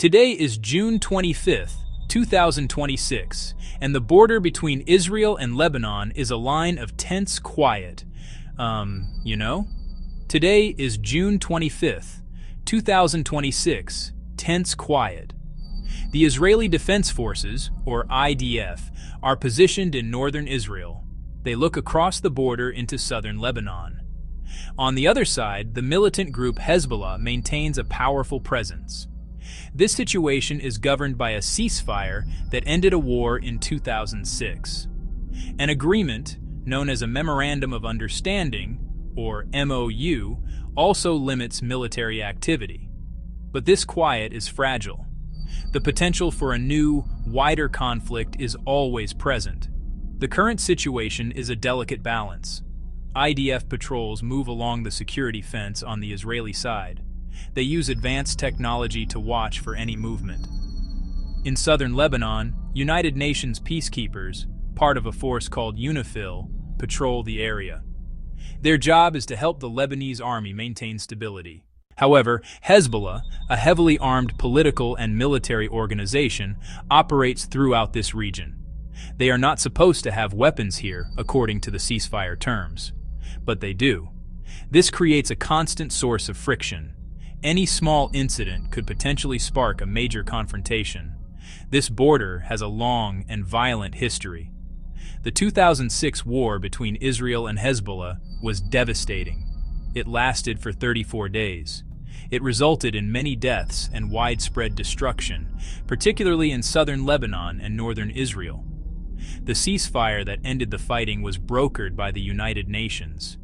Today is June 25th, 2026, and the border between Israel and Lebanon is a line of tense quiet. Today is June 25th, 2026, tense quiet. The Israeli Defense Forces, or IDF, are positioned in northern Israel. They look across the border into southern Lebanon. On the other side, the militant group Hezbollah maintains a powerful presence. This situation is governed by a ceasefire that ended a war in 2006. An agreement, known as a Memorandum of Understanding, or MOU, also limits military activity. But this quiet is fragile. The potential for a new, wider conflict is always present. The current situation is a delicate balance. IDF patrols move along the security fence on the Israeli side. They use advanced technology to watch for any movement. In southern Lebanon, United Nations peacekeepers, part of a force called UNIFIL, patrol the area. Their job is to help the Lebanese army maintain stability. However, Hezbollah, a heavily armed political and military organization, operates throughout this region. They are not supposed to have weapons here, according to the ceasefire terms. But they do. This creates a constant source of friction. Any small incident could potentially spark a major confrontation. This border has a long and violent history. The 2006 war between Israel and Hezbollah was devastating. It lasted for 34 days. It resulted in many deaths and widespread destruction, particularly in southern Lebanon and northern Israel. The ceasefire that ended the fighting was brokered by the United Nations.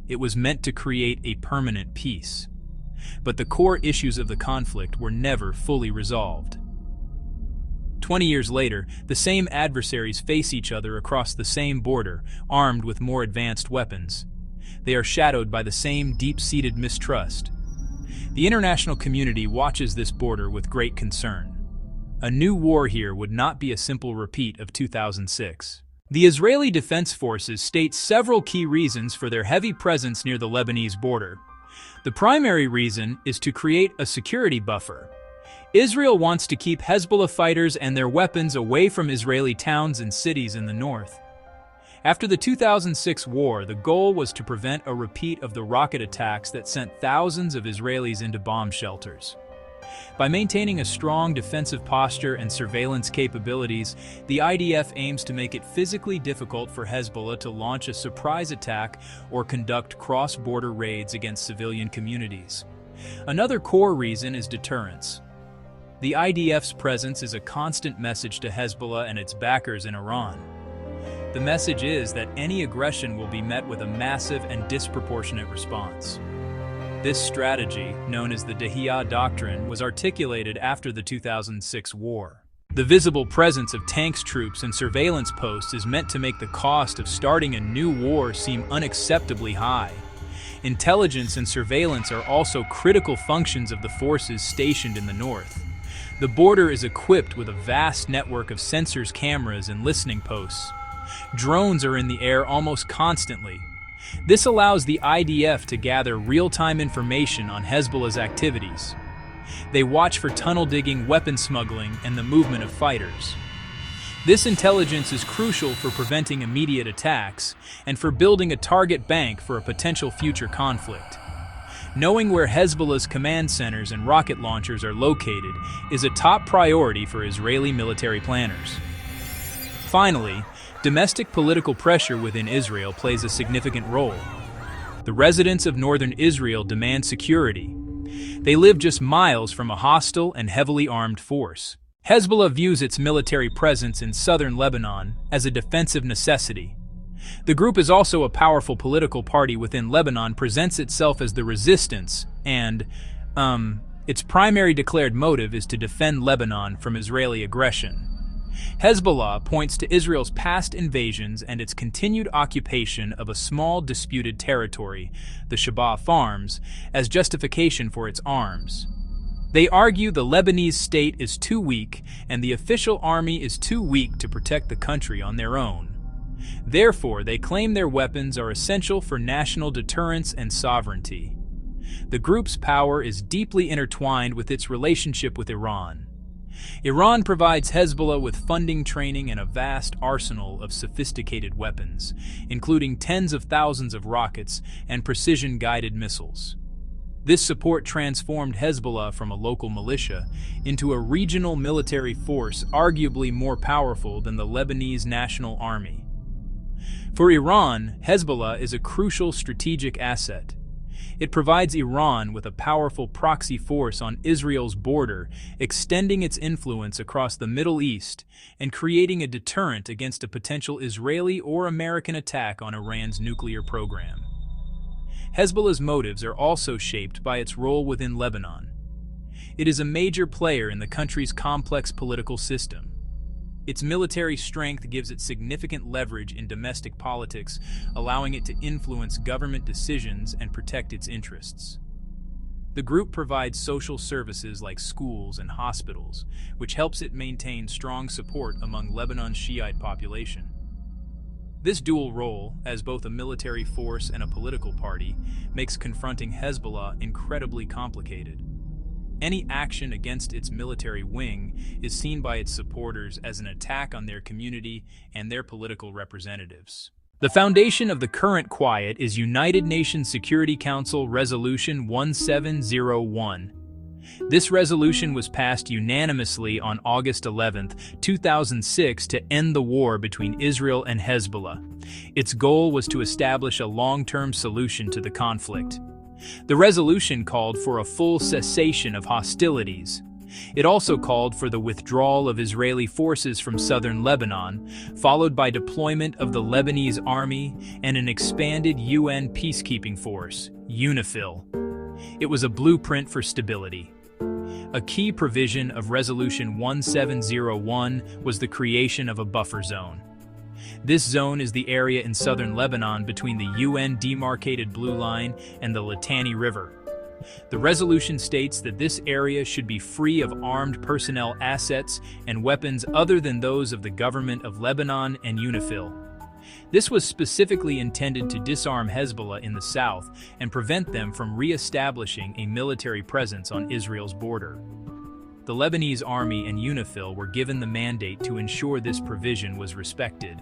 It was meant to create a permanent peace. But the core issues of the conflict were never fully resolved. 20 years later, the same adversaries face each other across the same border, armed with more advanced weapons. They are shadowed by the same deep-seated mistrust. The international community watches this border with great concern. A new war here would not be a simple repeat of 2006. The Israeli Defense Forces state several key reasons for their heavy presence near the Lebanese border. The primary reason is to create a security buffer. Israel wants to keep Hezbollah fighters and their weapons away from Israeli towns and cities in the north. After the 2006 war, the goal was to prevent a repeat of the rocket attacks that sent thousands of Israelis into bomb shelters. By maintaining a strong defensive posture and surveillance capabilities, the IDF aims to make it physically difficult for Hezbollah to launch a surprise attack or conduct cross-border raids against civilian communities. Another core reason is deterrence. The IDF's presence is a constant message to Hezbollah and its backers in Iran. The message is that any aggression will be met with a massive and disproportionate response. This strategy, known as the Dahiya Doctrine, was articulated after the 2006 war. The visible presence of tanks, troops, and surveillance posts is meant to make the cost of starting a new war seem unacceptably high. Intelligence and surveillance are also critical functions of the forces stationed in the north. The border is equipped with a vast network of sensors, cameras, and listening posts. Drones are in the air almost constantly. This allows the IDF to gather real-time information on Hezbollah's activities. They watch for tunnel digging, weapon smuggling, and the movement of fighters. This intelligence is crucial for preventing immediate attacks and for building a target bank for a potential future conflict. Knowing where Hezbollah's command centers and rocket launchers are located is a top priority for Israeli military planners. Finally, domestic political pressure within Israel plays a significant role. The residents of northern Israel demand security. They live just miles from a hostile and heavily armed force. Hezbollah views its military presence in southern Lebanon as a defensive necessity. The group is also a powerful political party within Lebanon, presents itself as the resistance, and, its primary declared motive is to defend Lebanon from Israeli aggression. Hezbollah points to Israel's past invasions and its continued occupation of a small disputed territory, the Shabaa Farms, as justification for its arms. They argue the Lebanese state is too weak and the official army is too weak to protect the country on their own. Therefore, they claim their weapons are essential for national deterrence and sovereignty. The group's power is deeply intertwined with its relationship with Iran. Iran provides Hezbollah with funding, training, and a vast arsenal of sophisticated weapons, including tens of thousands of rockets and precision-guided missiles. This support transformed Hezbollah from a local militia into a regional military force arguably more powerful than the Lebanese National Army. For Iran, Hezbollah is a crucial strategic asset. It provides Iran with a powerful proxy force on Israel's border, extending its influence across the Middle East and creating a deterrent against a potential Israeli or American attack on Iran's nuclear program. Hezbollah's motives are also shaped by its role within Lebanon. It is a major player in the country's complex political system. Its military strength gives it significant leverage in domestic politics, allowing it to influence government decisions and protect its interests. The group provides social services like schools and hospitals, which helps it maintain strong support among Lebanon's Shiite population. This dual role, as both a military force and a political party, makes confronting Hezbollah incredibly complicated. Any action against its military wing is seen by its supporters as an attack on their community and their political representatives. The foundation of the current quiet is United Nations Security Council Resolution 1701. This resolution was passed unanimously on August 11, 2006 to end the war between Israel and Hezbollah. Its goal was to establish a long-term solution to the conflict. The resolution called for a full cessation of hostilities. It also called for the withdrawal of Israeli forces from southern Lebanon, followed by deployment of the Lebanese army and an expanded UN peacekeeping force, UNIFIL. It was a blueprint for stability. A key provision of Resolution 1701 was the creation of a buffer zone. This zone is the area in southern Lebanon between the UN demarcated Blue Line and the Litani River. The resolution states that this area should be free of armed personnel, assets, and weapons other than those of the government of Lebanon and UNIFIL. This was specifically intended to disarm Hezbollah in the south and prevent them from re-establishing a military presence on Israel's border. The Lebanese army and UNIFIL were given the mandate to ensure this provision was respected.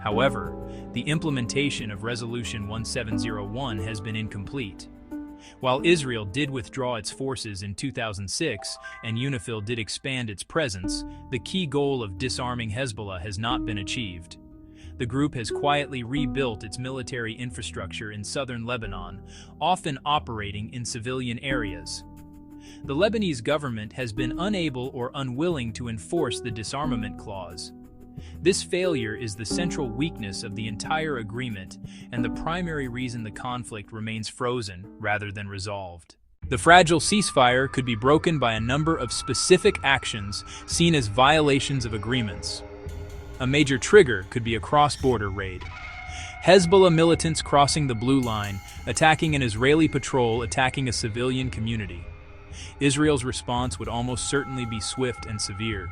However, the implementation of Resolution 1701 has been incomplete. While Israel did withdraw its forces in 2006 and UNIFIL did expand its presence, the key goal of disarming Hezbollah has not been achieved. The group has quietly rebuilt its military infrastructure in southern Lebanon, often operating in civilian areas. The Lebanese government has been unable or unwilling to enforce the disarmament clause. This failure is the central weakness of the entire agreement and the primary reason the conflict remains frozen rather than resolved. The fragile ceasefire could be broken by a number of specific actions seen as violations of agreements. A major trigger could be a cross-border raid. Hezbollah militants crossing the Blue Line, attacking an Israeli patrol, attacking a civilian community. Israel's response would almost certainly be swift and severe.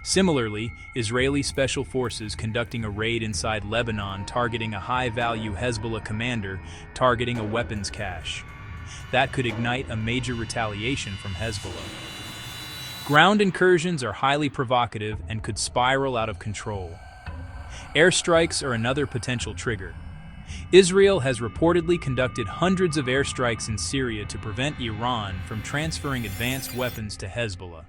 Similarly, Israeli special forces conducting a raid inside Lebanon targeting a high-value Hezbollah commander targeting a weapons cache. That could ignite a major retaliation from Hezbollah. Ground incursions are highly provocative and could spiral out of control. Airstrikes are another potential trigger. Israel has reportedly conducted hundreds of airstrikes in Syria to prevent Iran from transferring advanced weapons to Hezbollah.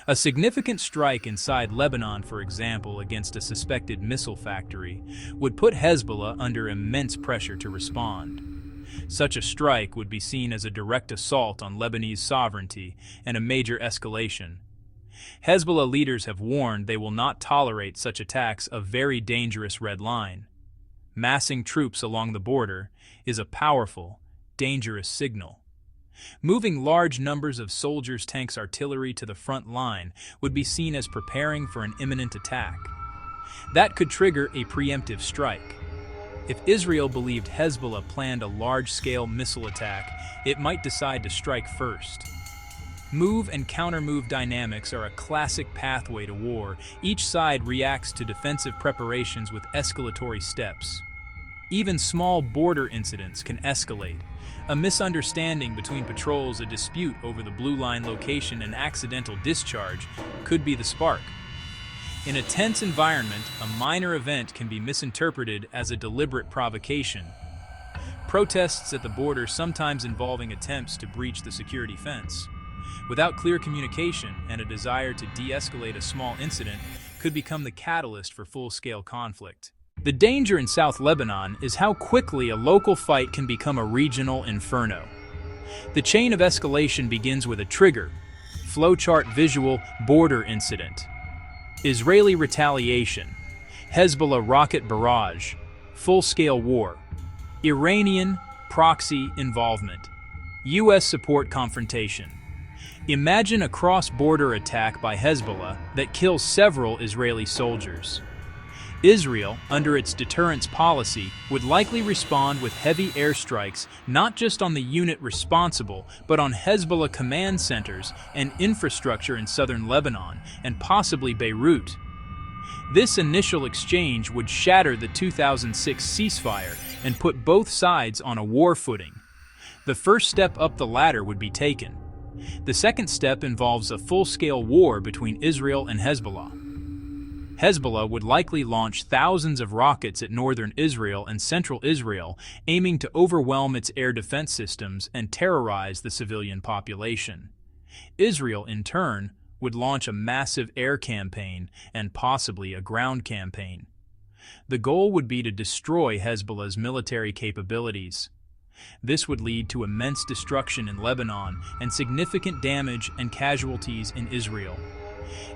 A significant strike inside Lebanon, for example, against a suspected missile factory, would put Hezbollah under immense pressure to respond. Such a strike would be seen as a direct assault on Lebanese sovereignty and a major escalation. Hezbollah leaders have warned they will not tolerate such attacks, a very dangerous red line. Massing troops along the border is a powerful, dangerous signal. Moving large numbers of soldiers, tanks, artillery to the front line would be seen as preparing for an imminent attack. That could trigger a preemptive strike. If Israel believed Hezbollah planned a large-scale missile attack, it might decide to strike first. Move and counter-move dynamics are a classic pathway to war. Each side reacts to defensive preparations with escalatory steps. Even small border incidents can escalate. A misunderstanding between patrols, a dispute over the blue line location, and accidental discharge could be the spark. In a tense environment, a minor event can be misinterpreted as a deliberate provocation. Protests at the border sometimes involving attempts to breach the security fence. Without clear communication and a desire to de-escalate a small incident could become the catalyst for full-scale conflict. The danger in South Lebanon is how quickly a local fight can become a regional inferno. The chain of escalation begins with a trigger, flowchart visual border incident. Israeli retaliation, Hezbollah rocket barrage, full-scale war, Iranian proxy involvement, U.S. support confrontation. Imagine a cross-border attack by Hezbollah that kills several Israeli soldiers. Israel, under its deterrence policy, would likely respond with heavy airstrikes not just on the unit responsible, but on Hezbollah command centers and infrastructure in southern Lebanon, and possibly Beirut. This initial exchange would shatter the 2006 ceasefire and put both sides on a war footing. The first step up the ladder would be taken. The second step involves a full-scale war between Israel and Hezbollah. Hezbollah would likely launch thousands of rockets at northern Israel and central Israel, aiming to overwhelm its air defense systems and terrorize the civilian population. Israel, in turn, would launch a massive air campaign and possibly a ground campaign. The goal would be to destroy Hezbollah's military capabilities. This would lead to immense destruction in Lebanon and significant damage and casualties in Israel.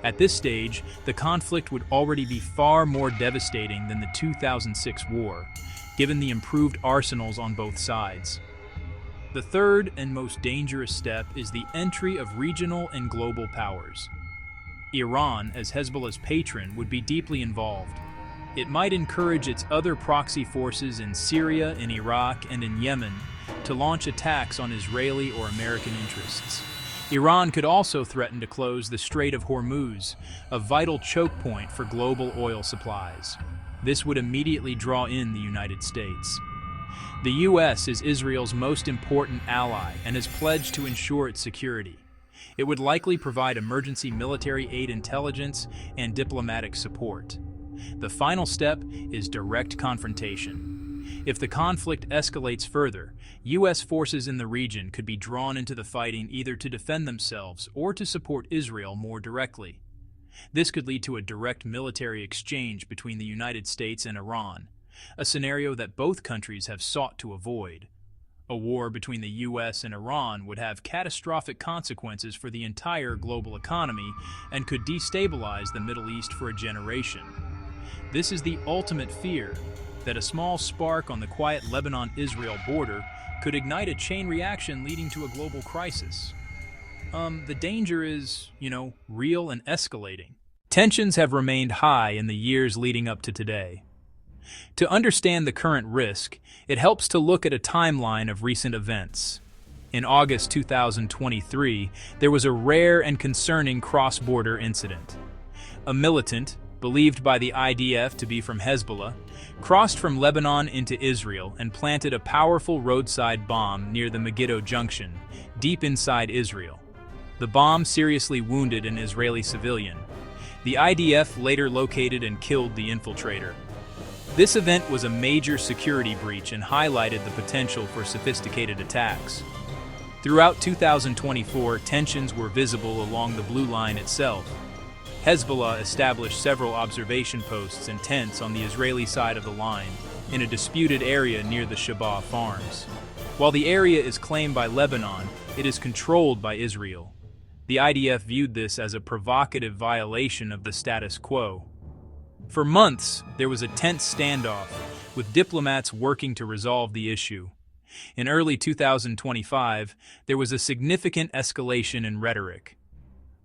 At this stage, the conflict would already be far more devastating than the 2006 war, given the improved arsenals on both sides. The third and most dangerous step is the entry of regional and global powers. Iran, as Hezbollah's patron, would be deeply involved. It might encourage its other proxy forces in Syria, in Iraq, and in Yemen to launch attacks on Israeli or American interests. Iran could also threaten to close the Strait of Hormuz, a vital choke point for global oil supplies. This would immediately draw in the United States. The U.S. is Israel's most important ally and has pledged to ensure its security. It would likely provide emergency military aid, intelligence, and diplomatic support. The final step is direct confrontation. If the conflict escalates further, U.S. forces in the region could be drawn into the fighting either to defend themselves or to support Israel more directly. This could lead to a direct military exchange between the United States and Iran, a scenario that both countries have sought to avoid. A war between the U.S. and Iran would have catastrophic consequences for the entire global economy and could destabilize the Middle East for a generation. This is the ultimate fear, that a small spark on the quiet Lebanon-Israel border could ignite a chain reaction leading to a global crisis. The danger is, real and escalating. Tensions have remained high in the years leading up to today. To understand the current risk, it helps to look at a timeline of recent events. In August 2023, there was a rare and concerning cross-border incident. A militant, believed by the IDF to be from Hezbollah, crossed from Lebanon into Israel and planted a powerful roadside bomb near the Megiddo Junction, deep inside Israel. The bomb seriously wounded an Israeli civilian. The IDF later located and killed the infiltrator. This event was a major security breach and highlighted the potential for sophisticated attacks. Throughout 2024, tensions were visible along the Blue Line itself. Hezbollah established several observation posts and tents on the Israeli side of the line, in a disputed area near the Shabah farms. While the area is claimed by Lebanon, it is controlled by Israel. The IDF viewed this as a provocative violation of the status quo. For months, there was a tense standoff, with diplomats working to resolve the issue. In early 2025, there was a significant escalation in rhetoric.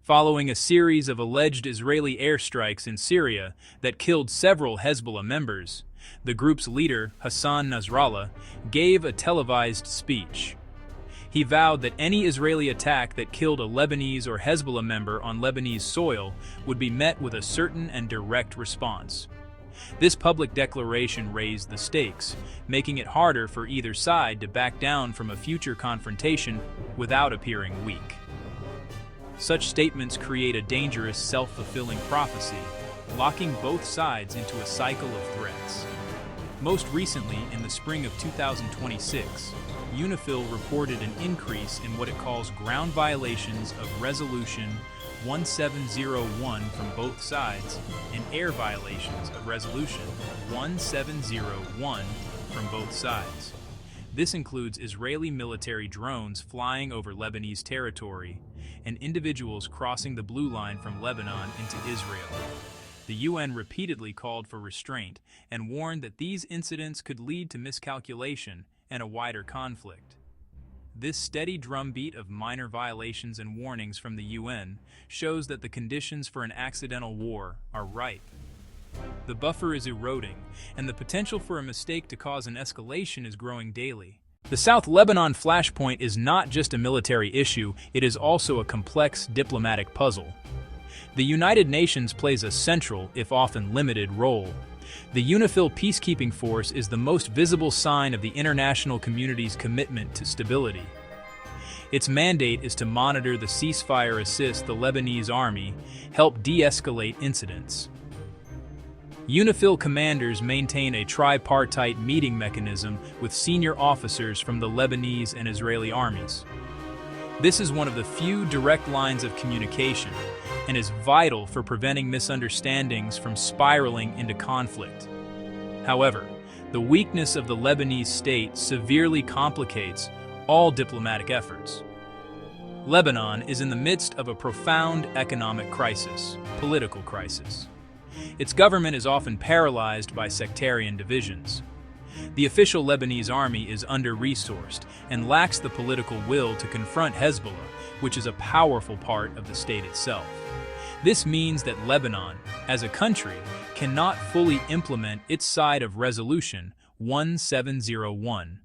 Following a series of alleged Israeli airstrikes in Syria that killed several Hezbollah members, the group's leader, Hassan Nasrallah, gave a televised speech. He vowed that any Israeli attack that killed a Lebanese or Hezbollah member on Lebanese soil would be met with a certain and direct response. This public declaration raised the stakes, making it harder for either side to back down from a future confrontation without appearing weak. Such statements create a dangerous self-fulfilling prophecy, locking both sides into a cycle of threats. Most recently, in the spring of 2026, UNIFIL reported an increase in what it calls ground violations of Resolution 1701 from both sides and air violations of Resolution 1701 from both sides. This includes Israeli military drones flying over Lebanese territory and individuals crossing the blue line from Lebanon into Israel. The UN repeatedly called for restraint and warned that these incidents could lead to miscalculation and a wider conflict. This steady drumbeat of minor violations and warnings from the UN shows that the conditions for an accidental war are ripe. The buffer is eroding, and the potential for a mistake to cause an escalation is growing daily. The South Lebanon flashpoint is not just a military issue, it is also a complex diplomatic puzzle. The United Nations plays a central, if often limited, role. The UNIFIL peacekeeping force is the most visible sign of the international community's commitment to stability. Its mandate is to monitor the ceasefire, assist the Lebanese army, help de-escalate incidents. UNIFIL commanders maintain a tripartite meeting mechanism with senior officers from the Lebanese and Israeli armies. This is one of the few direct lines of communication and is vital for preventing misunderstandings from spiraling into conflict. However, the weakness of the Lebanese state severely complicates all diplomatic efforts. Lebanon is in the midst of a profound economic crisis, political crisis. Its government is often paralyzed by sectarian divisions. The official Lebanese army is under-resourced and lacks the political will to confront Hezbollah, which is a powerful part of the state itself. This means that Lebanon, as a country, cannot fully implement its side of Resolution 1701.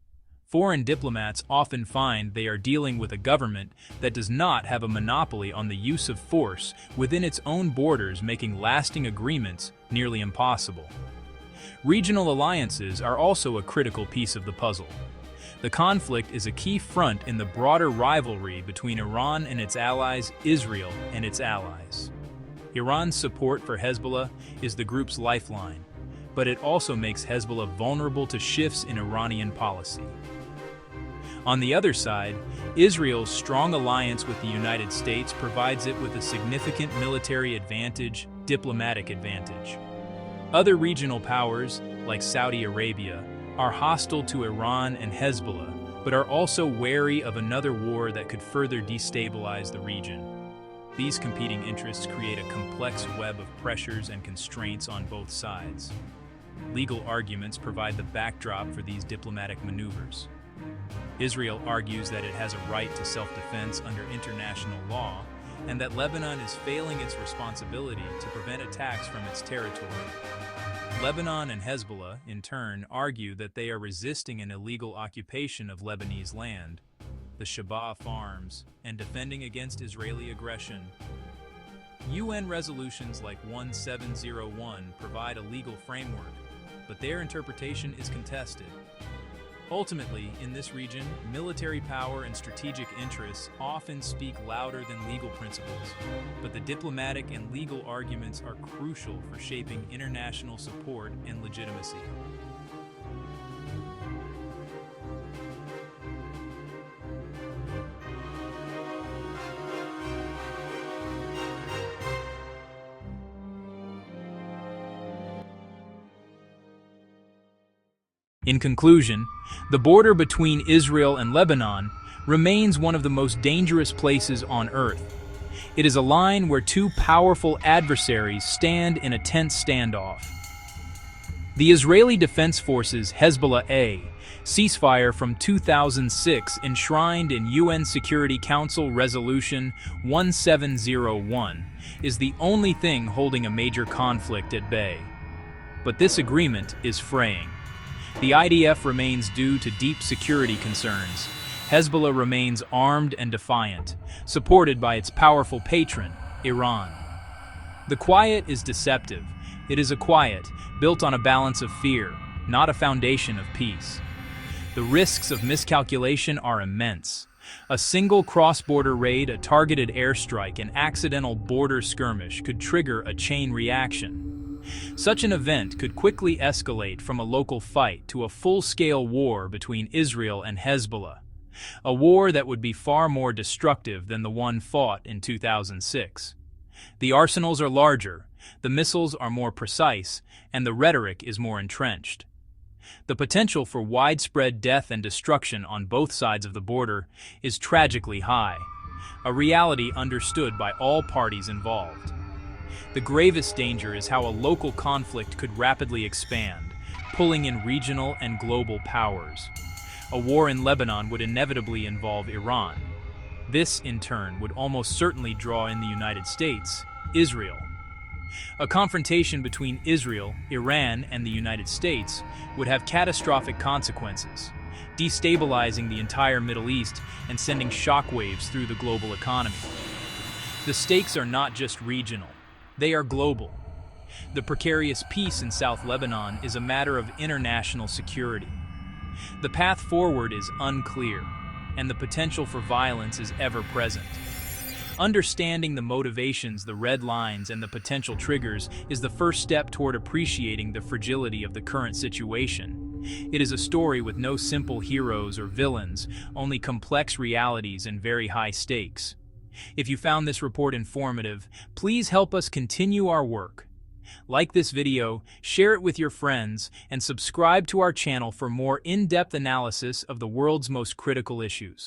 Foreign diplomats often find they are dealing with a government that does not have a monopoly on the use of force within its own borders, making lasting agreements nearly impossible. Regional alliances are also a critical piece of the puzzle. The conflict is a key front in the broader rivalry between Iran and its allies, Israel and its allies. Iran's support for Hezbollah is the group's lifeline, but it also makes Hezbollah vulnerable to shifts in Iranian policy. On the other side, Israel's strong alliance with the United States provides it with a significant military advantage, diplomatic advantage. Other regional powers, like Saudi Arabia, are hostile to Iran and Hezbollah, but are also wary of another war that could further destabilize the region. These competing interests create a complex web of pressures and constraints on both sides. Legal arguments provide the backdrop for these diplomatic maneuvers. Israel argues that it has a right to self-defense under international law, and that Lebanon is failing its responsibility to prevent attacks from its territory. Lebanon and Hezbollah, in turn, argue that they are resisting an illegal occupation of Lebanese land, the Shabaa farms, and defending against Israeli aggression. UN resolutions like 1701 provide a legal framework, but their interpretation is contested. Ultimately, in this region, military power and strategic interests often speak louder than legal principles, but the diplomatic and legal arguments are crucial for shaping international support and legitimacy. In conclusion, the border between Israel and Lebanon remains one of the most dangerous places on Earth. It is a line where two powerful adversaries stand in a tense standoff. The Israeli Defense Forces Hezbollah ceasefire from 2006 enshrined in UN Security Council Resolution 1701 is the only thing holding a major conflict at bay. But this agreement is fraying. The IDF remains due to deep security concerns. Hezbollah remains armed and defiant, supported by its powerful patron, Iran. The quiet is deceptive, It is a quiet, built on a balance of fear, not a foundation of peace. The risks of miscalculation are immense. A single cross-border raid, a targeted airstrike, an accidental border skirmish could trigger a chain reaction. Such an event could quickly escalate from a local fight to a full-scale war between Israel and Hezbollah, a war that would be far more destructive than the one fought in 2006. The arsenals are larger, the missiles are more precise, and the rhetoric is more entrenched. The potential for widespread death and destruction on both sides of the border is tragically high, a reality understood by all parties involved. The gravest danger is how a local conflict could rapidly expand, pulling in regional and global powers. A war in Lebanon would inevitably involve Iran. This, in turn, would almost certainly draw in the United States, Israel. A confrontation between Israel, Iran, and the United States would have catastrophic consequences, destabilizing the entire Middle East and sending shockwaves through the global economy. The stakes are not just regional, they are global. The precarious peace in South Lebanon is a matter of international security. The path forward is unclear, and the potential for violence is ever present. Understanding the motivations, the red lines, and the potential triggers is the first step toward appreciating the fragility of the current situation. It is a story with no simple heroes or villains, only complex realities and very high stakes. If you found this report informative, please help us continue our work. Like this video, share it with your friends, and subscribe to our channel for more in-depth analysis of the world's most critical issues.